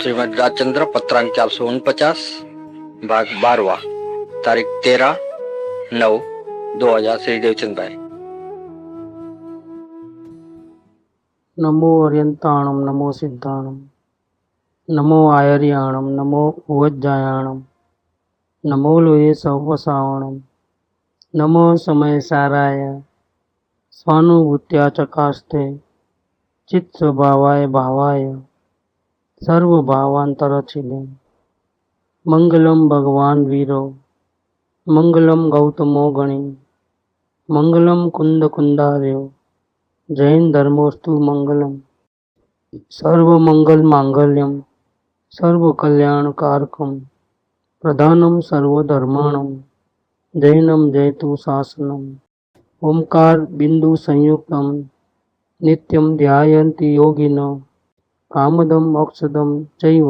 श्रीमद राजचंद्र पत्रांक 449 भाग 12 तारीख 13/9/2000 श्री देवचंद भाई। नमो अर्यंताणम नमो सिद्धाणम नमो आयर्याणम नमो उवज्जायाणम नमो लोये सवसावणम नमो समय साराय स्वानुभूत्या चकास्ते चित्त स्वभावाय भावाय सर्वभावांतरचिले मंगलम भगवान वीरो मंगलम गौतमो गणी मंगलम कुंद कुंदार्यो जैन धर्मोस्तु मंगलम सर्व मंगल मांगल्यम सर्व कल्याण कारकम प्रधानम सर्वधर्माणम जैनम जयतु शासनम ओंकार बिंदु संयुक्तम नित्यम ध्यायन्ति योगिनो कामदम मोक्षदम चैव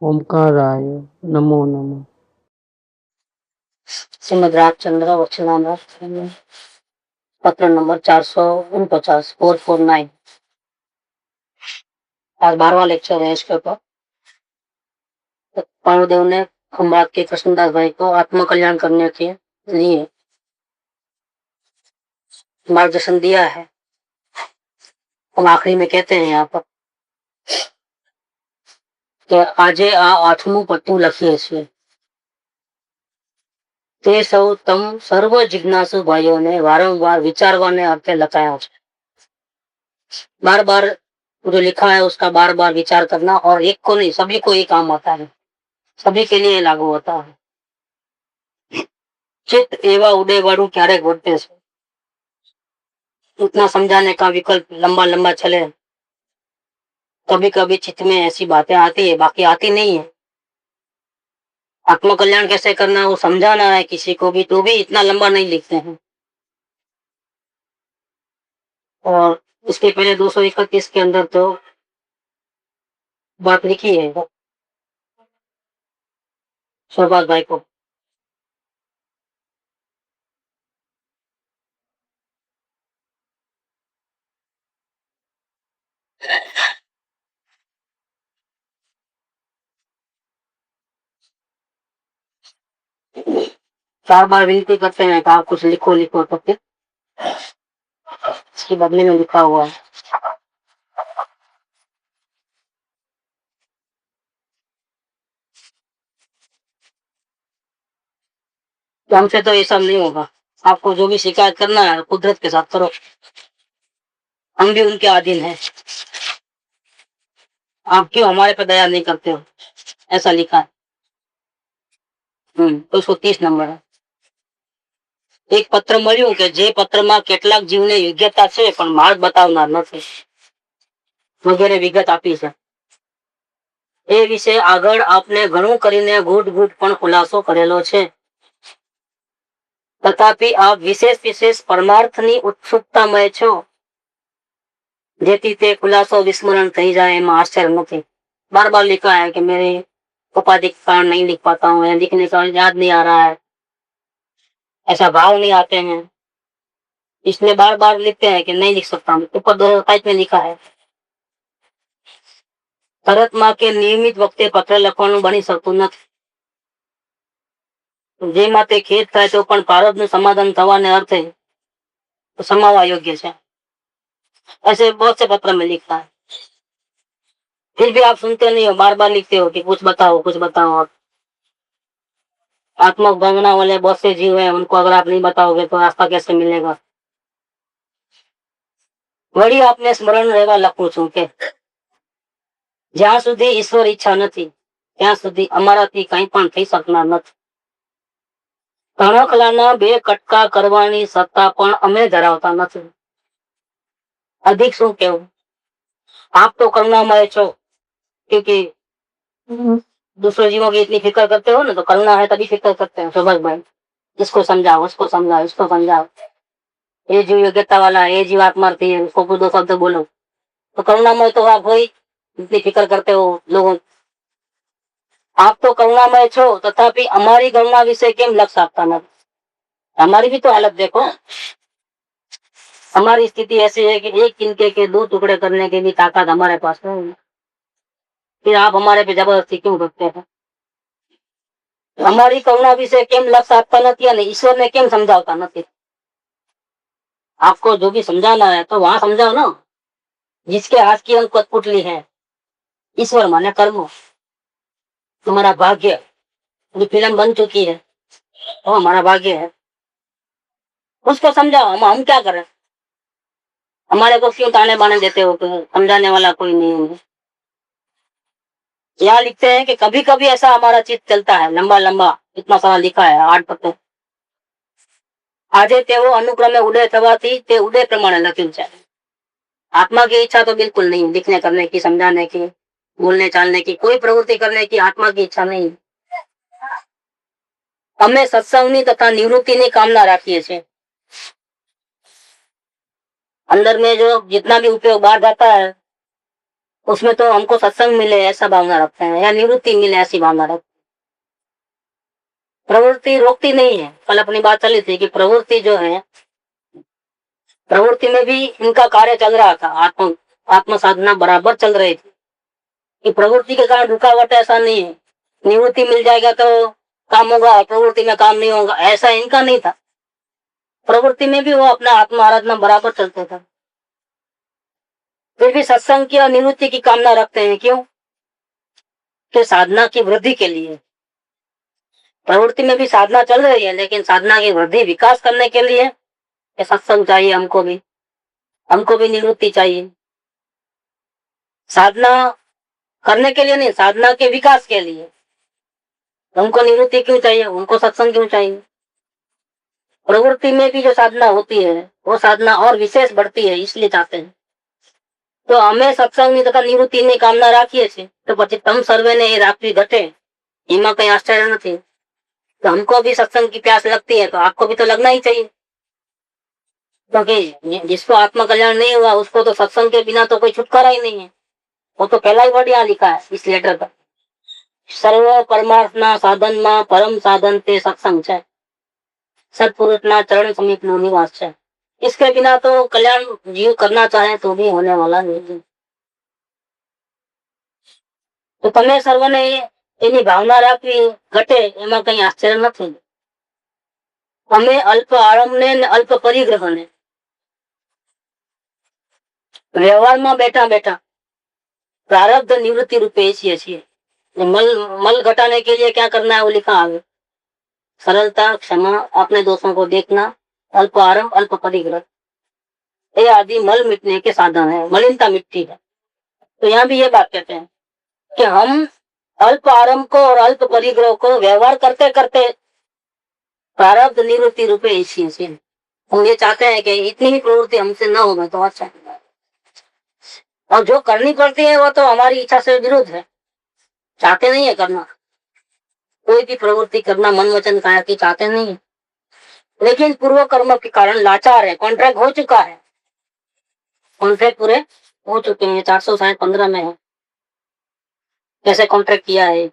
ओंकाराय नमो नमः। श्रीमद राजचंद्र वचनामृत पत्र नंबर 449 449। आज 12वां लेक्चर है इसके ऊपर। पाणुदेव ने खम्बात के कृष्णदास भाई को आत्म कल्याण करने के लिए मार्गदर्शन दिया है। हम आखिरी में कहते हैं यहाँ पर कि आजे आ आठमू पत्तू लखीए छे તે સૌ તમ સર્વ જિજ્ઞાસુ ભાઈઓને વારંવાર विचारवाने अर्थे लखाया है। बार बार जो लिखा है उसका बार बार विचार करना, और एक को नहीं सभी को ये काम आता है, सभी के लिए लागू होता है। चित्त एवा उड़े वाड़ू क्यारेक वर्ते छे, उतना समझाने का विकल्प लंबा लंबा चले। कभी कभी चित्त में ऐसी बातें आती है, बाकी आती नहीं है। आत्म कल्याण कैसे करना वो समझाना है किसी को भी, तो भी इतना लंबा नहीं लिखते हैं। और इसके पहले 231 के अंदर तो बात लिखी है शहबाज भाई को। चार बार विनती करते हैं कि आप कुछ लिखो लिखो, तो फिर इसकी बदले में लिखा हुआ है। तो हमसे तो ये सब नहीं होगा। आपको जो भी शिकायत करना है कुदरत के साथ करो, हम भी उनके अधीन हैं। आप क्यों हमारे पे दया नहीं करते हो, ऐसा लिखा है। 230 नंबर है। एक पत्र મળ્યું કે જે પત્રમાં કેટલાક જીવને યોગ્યતા છે પણ માર્ગ બતાવનાર નથી વગેરે વિગત આપી છે। એ વિશે આગળ આપને ઘણું કરીને ઘૂંટ ઘૂંટ પણ ખુલાસો કરેલો છે, તથાપિ આપ વિશેષ વિશેષ પરમાર્થની ઉત્સુકતામય છો, જેથી તે ખુલાસો વિસ્મરણ થઈ જાય એમાં આશ્ચર્ય નથી। बार बार लिखा है कि मेरे उपाधिक कारण नहीं लिख पाता हूँ, या लिखने का याद नहीं आ रहा है, ऐसा भाव नहीं आते हैं, इसलिए बार बार लिखते हैं कि नहीं लिख सकता हूँ। ऊपर 227 में लिखा है તરતમાં કે નિયમિત વખતે પત્ર લખવાનું બની શકતું નથી, જે માટે ખેદ થાય તો પણ ભારતનું સમાધાન થવાને અર્થે સમાવા યોગ્ય છે। ऐसे बहुत से पत्र में लिखता है, फिर भी आप सुनते नहीं हो, बार बार लिखते हो कि कुछ बताओ कुछ बताओ। आत्मक भावना वाले बहुत से जीव हैं, उनको अगर आप नहीं बताओगे तो रास्ता कैसे मिलेगा। वही आपने स्मरण रहेगा लखूं छू के જ્યાં સુધી ઈશ્વર ઈચ્છા નથી ત્યાં સુધી અમારાથી કંઈ પણ થઈ શકનાર નથી। તણખલાના 2 કટકા કરવાની સત્તા પણ અમે ધરાવતા નથી। अधिक શું કહેવું, आप तो करुणामय છો, क्योंकि दूसरे जीवों की इतनी फिक्र करते हो ना, तो करुणा है तभी फिक्र करते हैं। सुभाष भाई, इसको समझाओ उसको समझाओ इसको समझाओ, ये जीव योग्यता वाला है, ये जीव आत्मार्थी है, उसको कुछ 2 शब्द बोलो। तो करुणामय तो आप वही इतनी फिक्र करते हो लोगों। आप तो करुणामय छो, तथापि हमारी करुणा विषय केम लग सकता न। हमारी भी तो हालत देखो, हमारी स्थिति ऐसी है कि एक किनके के 2 टुकड़े करने की भी ताकत हमारे पास नहीं। फिर आप हमारे पे जबरदस्ती क्यों करते हैं? અમારી કરુણા વિશે કેમ લક્ષ આપતા નથી અને ઈશ્વરને કેમ સમજાવતા નથી? आपको जो भी समझाना है तो वहां समझाओ ना। जिसके हाथ की हम कठपुतली है, ईश्वर माने कर्म, तुम्हारा भाग्य। जो फिल्म बन चुकी है वो हमारा भाग्य है, उसको समझाओ। हम क्या करें? हमारे को क्यों ताने बाने देते हो कि समझाने वाला कोई नहीं है? यहाँ लिखते हैं कि कभी कभी ऐसा हमारा चित्त चलता है, लंबा लंबा इतना सारा लिखा है 8 पत्ते। આજે તેઓ अनुक्रमे उदय થવાથી તે उदय प्रमाणे લખ્યું છે। आत्मा की इच्छा तो बिल्कुल नहीं, लिखने करने की, समझाने की, बोलने चालने की, कोई प्रवृत्ति करने की आत्मा की इच्छा नहीं। અમે સત્સંગની તથા નિવૃત્તિની કામના રાખીએ છીએ। अंदर में जो जितना भी उपयोग बाहर जाता है उसमें तो हमको सत्संग मिले ऐसा भावना रखते हैं, या निवृत्ति मिले ऐसी भावना रखते हैं। प्रवृत्ति रोकती नहीं है। कल अपनी बात चली थी कि प्रवृत्ति जो है, प्रवृत्ति में भी इनका कार्य चल रहा था, आत्म साधना बराबर चल रही थी। कि प्रवृत्ति के कारण रुकावट ऐसा नहीं है, निवृत्ति मिल जाएगा तो काम होगा, प्रवृत्ति में काम नहीं होगा, ऐसा इनका नहीं था। प्रवृत्ति में भी वो अपना आत्म आराधना बराबर चलते था। फिर भी सत्संग की और निवृत्ति की कामना रखते हैं। क्यों? कि साधना की वृद्धि के लिए। प्रवृत्ति में भी साधना चल रही है, लेकिन साधना की वृद्धि विकास करने के लिए सत्संग चाहिए। हमको भी निवृत्ति चाहिए। साधना करने के लिए नहीं, साधना के विकास के लिए। उनको निवृत्ति क्यों चाहिए? उनको सत्संग क्यों चाहिए? प्रवृत्ति में भी जो साधना होती है वो साधना और विशेष बढ़ती है, इसलिए चाहते हैं। तो हमें सत्संग तथा निवृत्ति ની કામના રાખીએ છીએ, तो પછી તમ સર્વેને એ રાખવી ઘટે એમાં કઈ આશ્ચર્ય નથી। तो हमको भी सत्संग की प्यास लगती है तो आपको भी तो लगना ही चाहिए, क्योंकि जिसको आत्मा कल्याण नहीं हुआ उसको तो सत्संग के बिना तो कोई छुटकारा ही नहीं है। वो तो पहला ही वर्ड यहाँ लिखा है इस लेटर पर, सर्व परमार्थना साधनमा परम साधन ते सत्संग है, सत्पुरुषना चरण समीप नो निवास है। इसके बिना तो कल्याण जीव करना चाहे तो भी होने वाला नहीं। तो તમે સર્વને એની ભાવના રાખવી ઘટે એમાં કઈ આશ્ચર્ય નથી। અમે અલ્પ આરંભને ને અલ્પ પરિગ્રહને વ્યવહારમાં બેઠા બેઠા प्रारब्ध निवृत्ति रूपे ईच्छिए છીએ। मल घटाने के लिए क्या करना है वो लिखा है, सरलता, क्षमा, अपने दोषों को देखना, अल्प आरंभ, अल्प परिग्रह, ये आदि मल मिटने के साधन है, मलिनता मिटती है। तो यहाँ भी ये बात कहते हैं कि हम अल्प आरंभ को और अल्प परिग्रह को व्यवहार करते करते प्रारब्ध निवृत्ति रूपे ईच्छिए છીએ। हम ये चाहते हैं कि इतनी ही प्रवृत्ति हमसे न हो तो अच्छा है, और जो करनी पड़ती है वो तो हमारी इच्छा से विरुद्ध है, चाहते नहीं है करना। कोई भी प्रवृत्ति करना मन वचन काया की चाहते नहीं है, लेकिन पूर्व कर्म के कारण लाचार है। कॉन्ट्रैक्ट हो चुका है, कॉन्ट्रैक्ट पूरे हो चुके हैं। 415 में है कैसे कॉन्ट्रैक्ट किया है,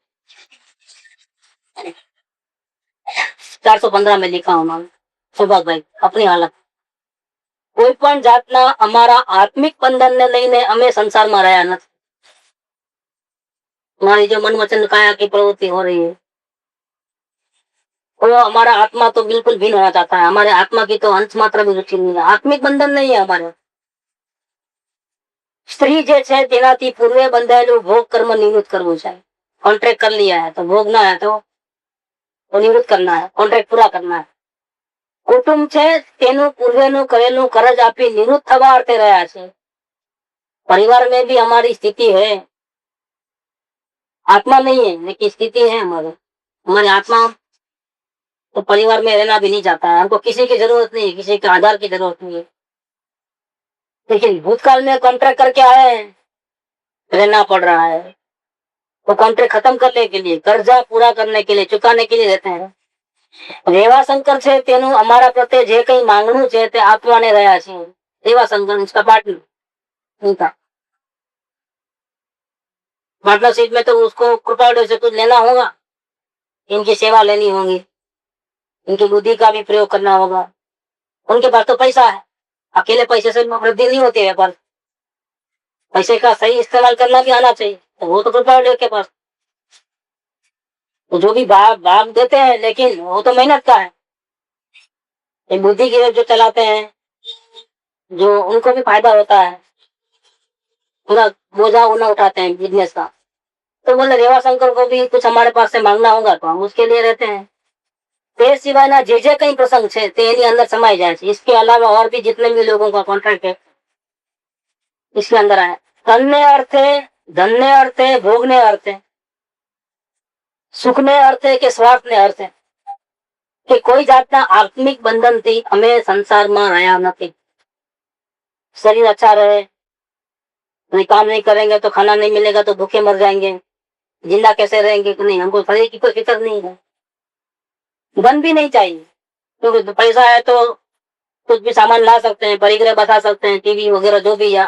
415 में लिखा उन्होंने, सुभाष भाई अपनी हालत। કોઈ પણ જાતના અમારા આત્મિક બંધનને લઈને અમે સંસારમાં રહ્યા નથી। हमारी जो मन वचन काया की प्रवृत्ति हो रही है वो हमारा आत्मा तो बिल्कुल भिन्न होना चाहता है। हमारे आत्मा की तो अंश मात्र भी रुचि नहीं है, आत्मिक बंधन नहीं है हमारे। स्त्री जे છે તેનાથી પૂર્વે બંધાયેલું ભોગ કર્મ નિવૃત્ત કરવું છે। कॉन्ट्रैक्ट कर लिया है तो भोगना है, तो निवृत्त करना है, कॉन्ट्रैक्ट पूरा करना है। कुटुंब છે તેનું પૂર્વેનું કરેલું કરજ આપી નિવૃત્ત થવા અર્થે રહ્યા છે। परिवार में भी हमारी स्थिति है, आत्मा नहीं है लेकिन स्थिति है हमारी आत्मा तो परिवार में रहना भी नहीं चाहता है। हमको किसी की जरूरत नहीं है, किसी के आधार की जरूरत नहीं है, लेकिन भूतकाल में कॉन्ट्रैक्ट करके आए हैं, रहना पड़ रहा है। तो कॉन्ट्रैक्ट खत्म करने के लिए, कर्जा पूरा करने के लिए, चुकाने के लिए रहते हैं। રેવાશંકર છે તેનું અમારા પ્રત્યે જે કઈ માંગણું છે તે આપવાને રહ્યા છે। રેવાશંકર इसका पार्टनर पार्टनरशिप में तो उसको कृपालु से कुछ लेना होगा, इनकी सेवा लेनी होगी, इनकी बुद्धि का भी प्रयोग करना होगा। उनके पास तो पैसा है, अकेले पैसे से वृद्धि नहीं होती है, पर पैसे का सही इस्तेमाल करना भी आना चाहिए। तो वो तो कृपा वाले के पास। तो जो भी भाग देते हैं, लेकिन वो तो मेहनत का है। ये बुद्धि की जो चलाते हैं, जो उनको भी फायदा होता है, पूरा बोझा उना उठाते हैं बिजनेस का। तो बोले रेवा शंकर को भी कुछ हमारे पास से मांगना होगा, तो हम उसके लिए रहते हैं। તે સિવાયના જે કઈ પ્રસંગ છે તે એની અંદર સમાઈ જાય છે। इसके अलावा और भी जितने भी लोगों का कॉन्ट्रैक्ट है इसके अंदर आए। तन्ने अर्थे, धन्य अर्थे, भोगने अर्थे, सुखने अर्थे के स्वार्थने अर्थे કે કોઈ જાતના આત્મિક બંધનથી અમે સંસારમાં રહ્યા નથી। शरीर अच्छा रहे, कोई काम नहीं करेंगे तो खाना नहीं मिलेगा तो भूखे मर जाएंगे, जिंदा कैसे रहेंगे कि नहीं, हमको शरीर की कोई फिक्र नहीं है। धन भी नहीं चाहिए, क्योंकि पैसा है तो कुछ भी सामान ला सकते हैं, परिग्रह बता सकते हैं, टीवी वगैरह जो भी, या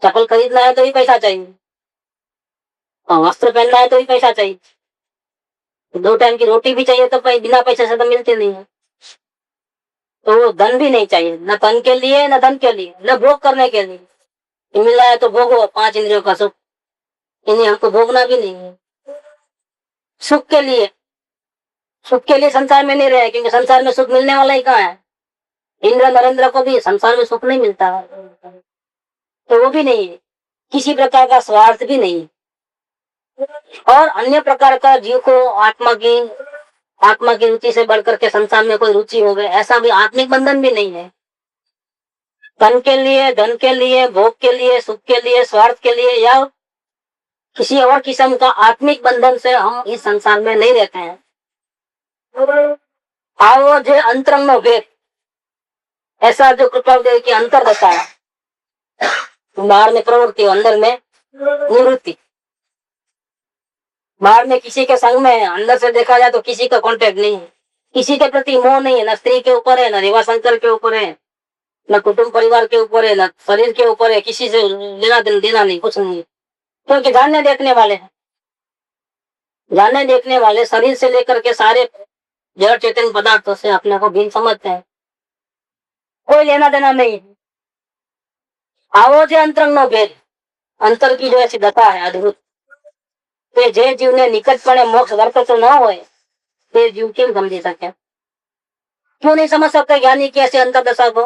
चप्पल खरीदना है तो भी पैसा चाहिए, और वस्त्र पहनना है तो भी पैसा चाहिए, 2 टाइम की रोटी भी चाहिए तो बिना पैसे से तो मिलती नहीं है। तो वो धन भी नहीं चाहिए, न तन के लिए न धन के लिए, न भोग करने के लिए। मिल रहा है तो भोगो 5 इंद्रियों का सुख, इन्हें हमको भोगना भी नहीं है। सुख के लिए, सुख के लिए संसार में नहीं रहे, क्योंकि संसार में सुख मिलने वाला ही कहाँ है। इंद्र नरेंद्र को भी संसार में सुख नहीं मिलता है, तो वो भी नहीं है। किसी प्रकार का स्वार्थ भी नहीं, और अन्य प्रकार का जीव को आत्मा की रुचि से बढ़कर के संसार में कोई रुचि हो गए, ऐसा भी आत्मिक बंधन भी नहीं है। तन के लिए, धन के लिए, भोग के लिए, सुख के लिए, स्वार्थ के लिए, या किसी और किस्म का आत्मिक बंधन से हम इस संसार में नहीं रहते हैं। आओ जो अंतरंग नो भेद, ऐसा जो कृपादेव की अंतर बताया, बाहर में प्रवृत्ति, अंदर में निवृत्ति। बाहर में किसी के संग में, अंदर से देखा जाए तो किसी का कांटेक्ट नहीं है, किसी के प्रति मोह नहीं है, न स्त्री के ऊपर है, न रेवा शंकर के ऊपर है, न कुटुंब परिवार के ऊपर है, न शरीर के ऊपर है, किसी से लेना देना नहीं, कुछ नहीं है। क्योंकि जानने देखने वाले हैं, जानने देखने वाले शरीर से लेकर के सारे जड़ चेतन पदार्थों से अपने को भिन्न समझते हैं, कोई लेना देना नहीं है। आवो जे अंतरंग नो भेद, अंतर की जो ऐसी दशा है अद्भुत, तो जे जीव ने निकटपणे मोक्ष वर्ततो न होए ते जीव केम समझी सके? क्यों नहीं समझ सकते ज्ञानी की ऐसी अंतर दशा को?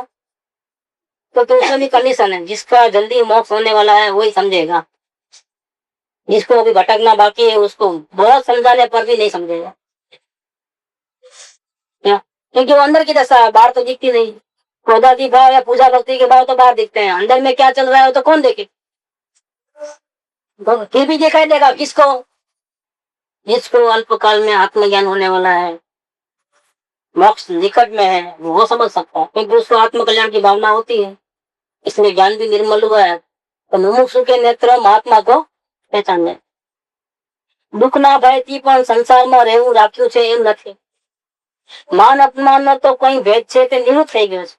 तो उसमें भी कंडीशन है, जिसका जल्दी मोक्ष होने वाला है वही समझेगा, जिसको अभी भटकना बाकी है उसको बहुत समझाने पर भी नहीं समझेगा। क्योंकि वो अंदर की दशा है, बाहर तो दिखती नहीं। क्रोधादि भाव या पूजा भक्ति के भाव तो बाहर दिखते हैं, अंदर में क्या चल रहा है तो कौन देखे? फिर भी दिखाई देगा किसको? जिसको अल्पकाल में आत्मज्ञान होने वाला है, मोक्ष निकट में है, वो समझ सकता है, क्योंकि उसको आत्म कल्याण की भावना होती है, इसलिए ज्ञान भी निर्मल हुआ है। तो मुमुक्षु के नेत्र महात्मा को पहचाने। दुख ना भयથી પણ સંસારમાં રહેવું રાખ્યું છે એમ નથી, मान अपमान तो कोई भेद છે તે નિવૃત્ત થઈ ગયો છે।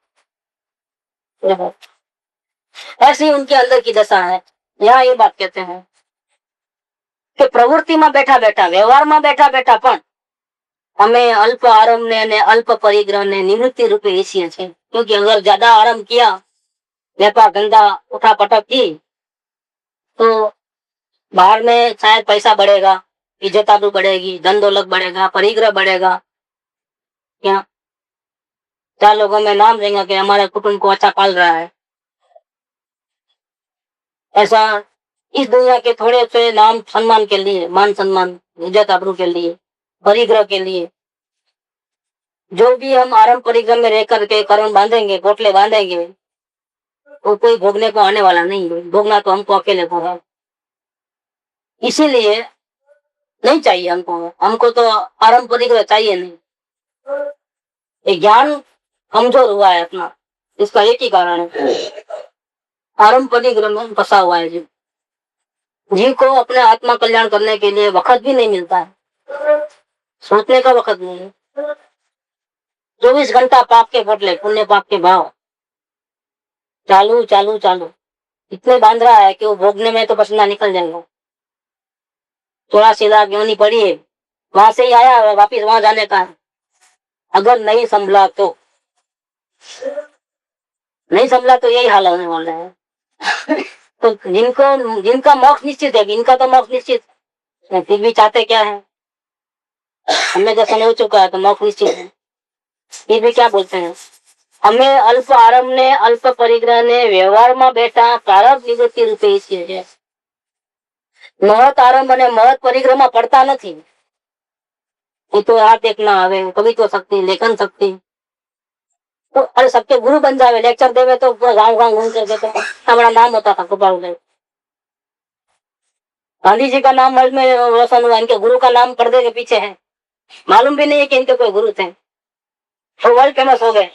ऐसी उनके अंदर की दशा है। यहाँ ये बात कहते हैं कि प्रवृत्ति में बैठा बैठा, व्यवहार में बैठा बैठा पण हमें अल्प आरंभ ने अल्प परिग्रह ने निवृत्ति रूपे ईच्छीए छे। क्योंकि अगर ज्यादा आरंभ किया, व्यापार धंधा उठा पटक की, तो बाहर में शायद पैसा बढ़ेगा, इज्जत आबरू बढ़ेगी, धन दौलत बढ़ेगा, परिग्रह बढ़ेगा, क्या 4 लोगों में नाम देंगे कि हमारे कुटुंब को अच्छा पाल रहा है। ऐसा इस दुनिया के थोड़े से नाम सम्मान के लिए, मान सम्मान, इज्जत आबरू के लिए, परिग्रह के लिए, जो भी हम आरंभ परिग्रह में रह करके कर्म बांधेंगे, पोटले बांधेंगे, वो कोई भोगने को आने वाला नहीं है। भोगना तो हमको अकेले को है, इसीलिए नहीं चाहिए हमको तो आरंभ परिग्रह चाहिए नहीं। ये ज्ञान कमजोर हुआ है अपना, इसका एक ही कारण है, आरंभ परिग्रह में फंसा हुआ है जीव को अपने आत्मा कल्याण करने के लिए वक्त भी नहीं मिलता है, सोचने का वक्त नहीं है। 24 घंटा पाप के पोटले, पुण्य पाप के भाव चालू चालू चालू, इतने बांध रहा है कि वो भोगने में तो पसीना निकल जाएगा। 84 लाख योनि पड़ी है, वहां से ही आया है, वापिस वहां जाने का है। अगर नहीं संभला तो यही हाल होने वाला है। तो जिनका मोक्ष निश्चित है, इनका तो मोक्ष निश्चित है, फिर भी चाहते क्या है? हमें तो समय हो चुका है तो मोक्ष निश्चित है, फिर भी क्या बोलते हैं? हमें अल्प आरंभ ने अल्प परिग्रह ने व्यवहार में बैठा प्रारब्ध निवृत्ति रूपे ઈચ્છે છે। મહત આરંભ અને મહત પરિગ્રહ માં પડતા નથી। ये तो आप देखना आवे कवित्व शक्ति, लेखन शक्ति, तो अरे सबके गुरु बन जावे, लेक्चर देवे तो गाँव गाँव घूम करके तो हमारा नाम होता था गोपाल देव। गांधी जी का नाम वर्ल्ड में रोशन हुआ, इनके गुरु का नाम पर्दे के पीछे है, मालूम भी नहीं है कि इनके कोई गुरु थे, तो वर्ल्ड फेमस हो गए।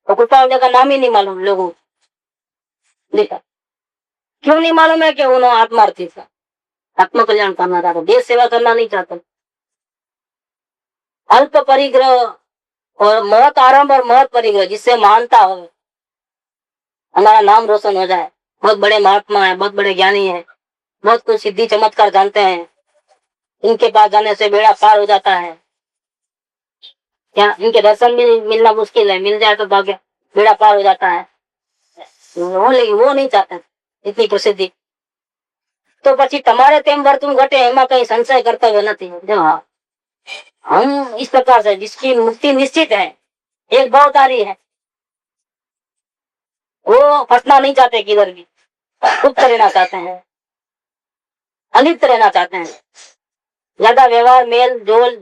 तो गोपाल देव का नाम ही नहीं मालूम लोगों को। देखा क्यों नहीं मालूम है? कि उन्होंने आत्मार्थी था, आत्म कल्याण करना था, देश सेवा करना नहीं चाहता। अल्प परिग्रह और महत आरंभ और महत परिग्रह, जिससे महानता हो, हमारा नाम रोशन हो जाए, बहुत बड़े महात्मा है, बहुत बड़े ज्ञानी है, बहुत कुछ सिद्धि चमत्कार जानते हैं, इनके पास जाने से बेड़ा पार हो जाता है। क्या इनके दर्शन भी मिलना मुश्किल है, मिल जाए तो भाग्य बेड़ा पार हो जाता है। लेकिन वो नहीं चाहते इतनी प्रसिद्धि। तो પછી તમારે તેમ વર્તવું ઘટે એમાં કઈ સંશય કર્તવ્ય નથી। જો हाँ, हम इस प्रकार से जिसकी मुक्ति निश्चित है, एक भावधारी है, वो फंसना नहीं चाहते किधर भी, गुप्त रहना चाहते हैं, अलिप्त रहना चाहते हैं, ज्यादा व्यवहार मेल जोल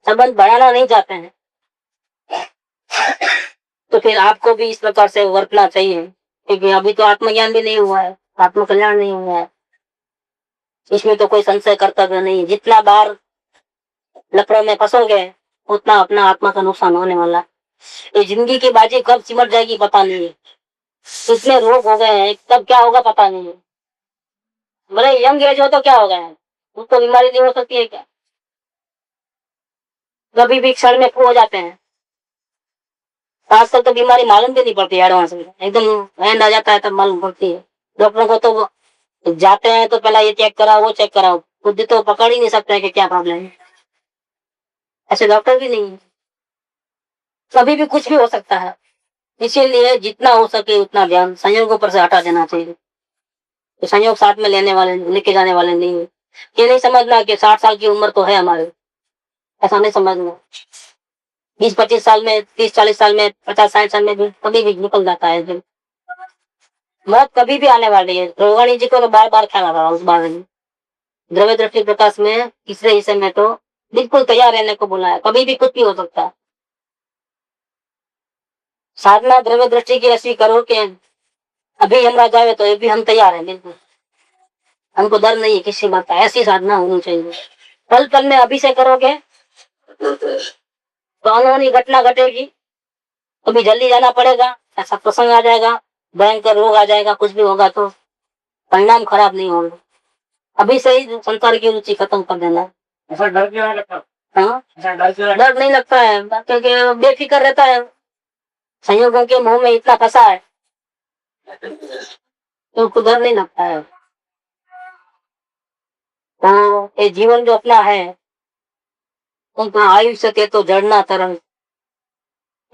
संबंध बढ़ाना नहीं चाहते हैं। तो फिर आपको भी इस प्रकार से वर्तना चाहिए, क्योंकि अभी तो आत्मज्ञान भी नहीं हुआ है, आत्म कल्याण नहीं हुआ है, इसमें तो कोई संशय कर्तव्य नहीं। जितना बार लफड़ों में फंसोगे उतना अपना आत्मा का नुकसान होने वाला है। ये जिंदगी की बाजी कब सिमट जाएगी पता नहीं है, इतने रोग हो गए हैं, तब क्या होगा पता नहीं है। भले यंग एज हो तो क्या हो गया है, उसको बीमारी नहीं हो सकती है क्या? कभी भी क्षण में खो हो जाते हैं। आजकल तो बीमारी मालूम भी नहीं पड़ती, एडवांस में एकदम एंड आ जाता है तब मालूम पड़ती है। डॉक्टरों को तो जाते हैं तो पहला ये चेक कराओ वो चेक कराओ, खुद तो पकड़ ही नहीं सकते हैं कि क्या प्रॉब्लम है। ऐसे डॉक्टर भी नहीं है, कभी भी कुछ भी हो सकता है। इसीलिए जितना हो सके उतना ध्यान संयोगों पर से हटा देना चाहिए। तो संयोग साथ में लेके जाने वाले नहीं है। ये नहीं समझना कि 60 साल की उम्र तो है हमारे, ऐसा नहीं समझना। 20-25 साल में, 30-40 साल में, 50-60 साल में भी कभी भी निकल जाता है दिन। मौत कभी भी आने वाली है। रोगाणी जी को तो बार बार ख्याल आ रहा उस बारे में। द्रव्य दृष्टि प्रकाश में तीसरे हिस्से में तो बिल्कुल तैयार रहने को बोला है, कभी भी कुछ भी हो सकता है। साधना द्रव्य दृष्टि की ऐसी करो कि अभी हमरा जाए तो भी हम तैयार हैं, बिल्कुल हमको डर नहीं है किसी बात का। ऐसी साधना होनी चाहिए। पल पल में अभी से करोगे तो अनहोनी घटना घटेगी, कभी जल्दी जाना पड़ेगा, ऐसा प्रसंग आ जाएगा, भयंकर रोग आ जाएगा, कुछ भी होगा तो परिणाम खराब नहीं होगा। अभी से ही संसार की रुचि खत्म कर देना। ऐसा डर क्यों नहीं लगता? हाँ, ऐसा डर क्यों डर नहीं लगता है क्योंकि बेफिक्र रहता है, संयोगों के मुंह में इतना फंसा है तो उसको डर नहीं लगता है। तो ये जीवन जो अपना है, उनका आयुष्य के तो जड़ना तरंग,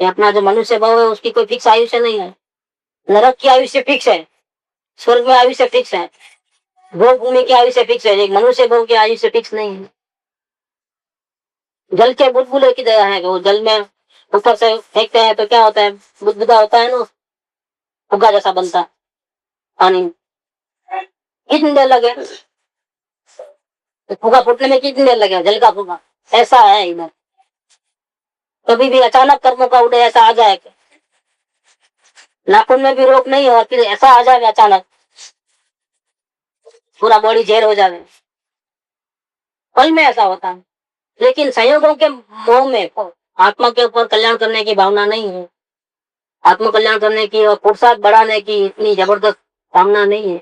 ये अपना जो मनुष्य भाव है उसकी कोई फिक्स आयुष्य नहीं है। नरक की आयुष्य फिक्स है, स्वर्ग में आयुष्य फिक्स है, भोग भूमि की आयुष्य फिक्स है, एक मनुष्य भाव की आयुष्य फिक्स नहीं है। जल के बुलबुले की दया है कि वो जल में ऊपर से फेंकते हैं तो क्या होता है, बुदबुदा होता है ना, फुग्गा जैसा बनता है पानी। कितनी देर लगे फुग्गा फूटने में, कितनी देर लगे जल का फुग्गा, ऐसा है इधर। कभी भी अचानक कर्मों का उदय ऐसा आ जाए, नाखून में भी रोक नहीं हो, फिर ऐसा आ जाए अचानक पूरा बॉडी जहर हो जाए, पल में ऐसा होता है। लेकिन संयोगों के मोह में आत्मा के ऊपर कल्याण करने की भावना नहीं है, आत्म कल्याण करने की और पुरुषार्थ बढ़ाने की इतनी जबरदस्त भावना नहीं है।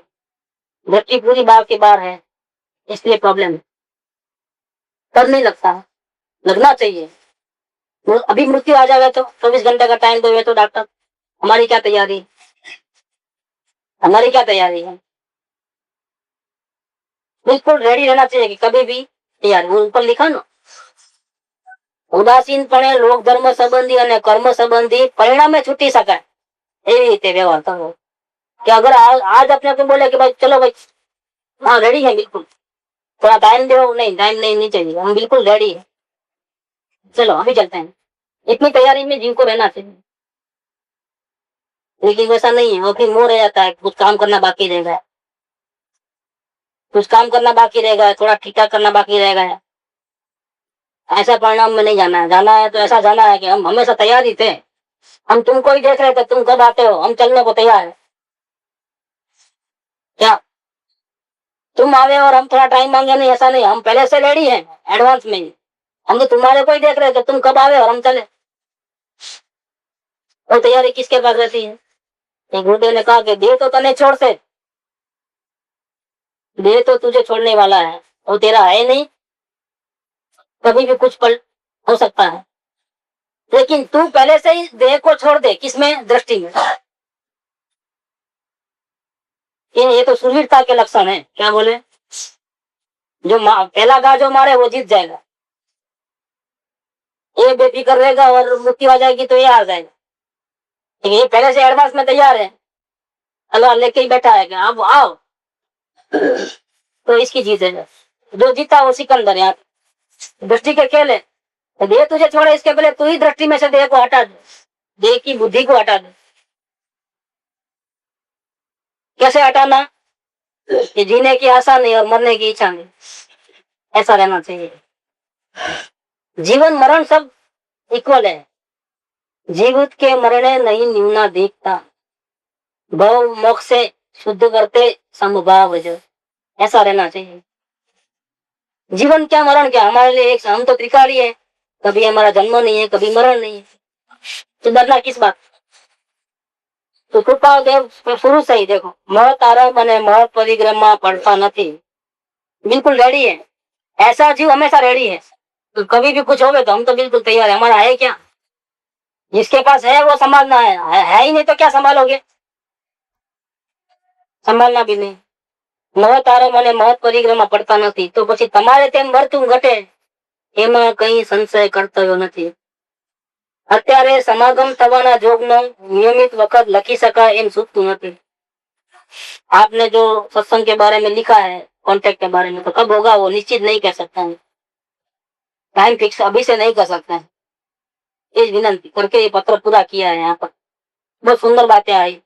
दृष्टि पूरी बार की बार है, इसलिए प्रॉब्लम है। डर नहीं लगता, लगना चाहिए। अभी मृत्यु आ जाए तो 24 घंटे का टाइम दोगे तो डॉक्टर, हमारी क्या तैयारी, हमारी क्या तैयारी है? बिल्कुल रेडी रहना चाहिए कि कभी भी तैयार। वो ऊपर लिखा ना, ઉદાસીનપણે લોક ધર્મ સંબંધી અને કર્મ સંબંધી પરિણામે છૂટી શકાય એવી રીતે વ્યવહાર કરવો। कि अगर आज अपने को बोले कि भाई चलो भाई, हाँ रेडी है बिल्कुल, थोड़ा टाइम दो, नहीं टाइम नहीं चाहिए, हम बिल्कुल रेडी है, चलो अभी चलते हैं, इतनी तैयारी में जीव को रहना चाहिए। लेकिन वैसा नहीं है, वो फिर मोह रह जाता है, कुछ काम करना बाकी रह गया, कुछ काम करना बाकी रह गया, थोड़ा ठीक ठाक करना बाकी रह गया। ऐसा परिणाम में नहीं जाना है, जाना है तो ऐसा जाना है कि हम हमेशा तैयार ही थे, हम तुमको ही देख रहे थे, तुम कब आते हो, हम चलने को तैयार है। क्या तुम आवे और हम थोड़ा टाइम मांगे, नहीं ऐसा नहीं, हम पहले से रेडी हैं, एडवांस में ही। हम तो तुम्हारे को ही देख रहे थे, तुम कब आवे और हम चले। और तैयारी किसके पास रहती है? गुरुदेव ने कहा कि देह तो तने छोड़ से, देह तो तुझे छोड़ने वाला है, और तेरा है नहीं, कभी भी कुछ पल हो सकता है। लेकिन तू पहले से ही देह को छोड़ दे, किसमें? दृष्टि में। ये तो सुरवीरता के लक्षण है। क्या बोले? जो पहला गा जो मारे वो जीत जाएगा, ये बेफिक्र रहेगा और मृत्यु आ जाएगी तो ये हार जाएगा। लेकिन ये पहले से एडवांस में तैयार है, अल्लाह लेके ही बैठा है कि अब आओ, तो इसकी जीत है। जो जीता वो सिकंदर। यहाँ दृष्टि के खेल है, तो देह तुझे छोड़े इसके पहले तू ही दृष्टि में से देह को हटा दे, देह की बुद्धि को हटा दे। कैसे हटाना? कि जीने की आशा नहीं और मरने की इच्छा नहीं, ऐसा रहना चाहिए। जीवन मरण सब इक्वल है, जीवित के मरणे नहीं न्यूना देखता, भव मोक्ष से शुद्ध करते समभाव, ऐसा रहना चाहिए। जीवन क्या मरण क्या, हमारे लिए एक, हम तो त्रिकाली है, कभी हमारा जन्म नहीं है, कभी मरण नहीं है, तो डरना किस बात? तो कृपा देव शुरू से ही देखो, महत आरंभ અને महत परिक्रमा पड़ता नहीं, बिल्कुल रेडी है। ऐसा जीव हमेशा रेडी है, तो कभी भी कुछ होवे तो हम तो बिल्कुल तैयार है। हमारा है क्या? जिसके पास है वो संभालना है ही नहीं तो क्या संभालोगे? संभालना भी नहीं। महत आरंभ અને महत परिक्रमा પડતા નથી, તો પછી તમારે તેમ વર્તું ઘટે એમાં કઈ સંશય કર્તવ્ય નથી। અત્યારે સમાગમ થવાના જોગનો નિયમિત વખત લખી શકાય એમ સૂચતું નથી। आपने जो सत्संग के बारे में लिखा है, कॉन्टेक्ट के बारे में, तो कब होगा वो निश्चित नहीं कह सकता है, टाइम फिक्स अभी से नहीं कर सकता है। इस विनंती करके ये पत्र पूरा किया है। यहाँ पर बहुत सुंदर बातें आई।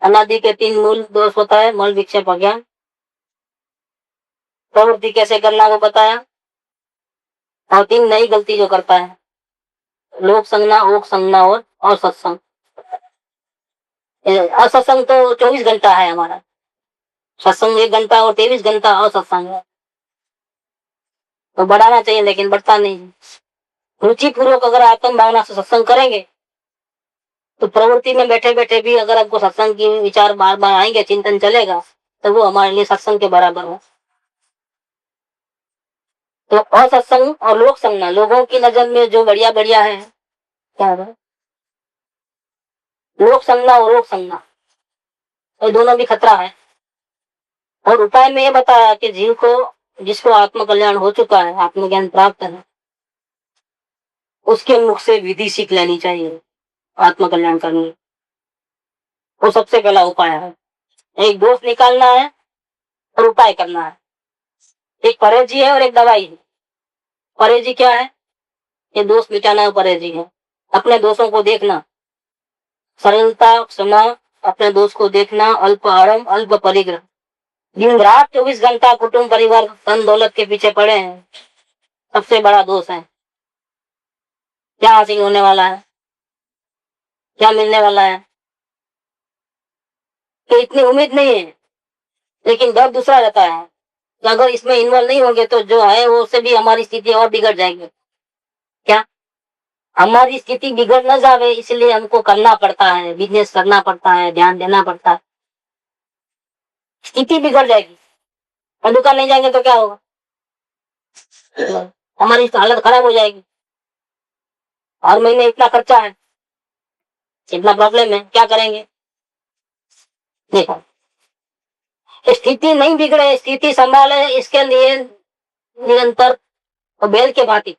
अनादि के 3 मूल दोष होता है, मल विक्षेप अज्ञान, प्रवृत्ति कैसे करना वो बताया, और 3 नई गलती जो करता है, लोक संज्ञा, ओक संज्ञा और असत्संग। असत्संग तो 24 घंटा है हमारा, सत्संग 1 घंटा और 23 घंटा असत्संग है। तो बढ़ाना चाहिए लेकिन बढ़ता नहीं। रुचि पूर्वक अगर आत्म भावना से सत्संग करेंगे तो प्रवृत्ति में बैठे बैठे भी अगर आपको सत्संग की विचार बार बार आएंगे, चिंतन चलेगा, तो वो हमारे लिए सत्संग के बराबर हो। तो असत्संग और लोक संज्ञा, लोगों की नजर में जो बढ़िया बढ़िया है, क्या है? लोक संज्ञा और लोक संज्ञा, ये दोनों भी खतरा है। और उपाय में ये बताया कि जीव को, जिसको आत्म कल्याण हो चुका है, आत्मज्ञान प्राप्त है, उसके मुख से विधि सीख लेनी चाहिए आत्म कल्याण करनी। वो सबसे पहला उपाय है। एक दोष निकालना है और उपाय करना है। एक परहेजी है और एक दवाई है। परहेजी क्या है? ये दोष मिटाना परहेजी है। अपने दोषों को देखना, सरलता, क्षमा, अपने दोष को देखना, अल्प आरंभ, अल्प परिग्रह। दिन रात 24 घंटा कुटुंब परिवार धन दौलत के पीछे पड़े हैं, सबसे बड़ा दोष है। क्या हासिल होने वाला है, क्या मिलने वाला है, तो इतनी उम्मीद नहीं है। लेकिन डर दूसरा रहता है कि अगर इसमें इन्वॉल्व नहीं होंगे तो जो है वो उससे भी हमारी स्थिति और बिगड़ जाएगी। क्या हमारी स्थिति बिगड़ न जावे इसलिए हमको करना पड़ता है, बिजनेस करना पड़ता है, ध्यान देना पड़ता है। स्थिति बिगड़ जाएगी और दुकान नहीं जाएंगे तो क्या होगा? हमारी हालत खराब हो जाएगी। हर महीने इतना खर्चा है, इतना प्रॉब्लम है, क्या करेंगे? देखो, स्थिति नहीं बिगड़े, स्थिति संभाले, इसके लिए निरंतर और बैल के भांति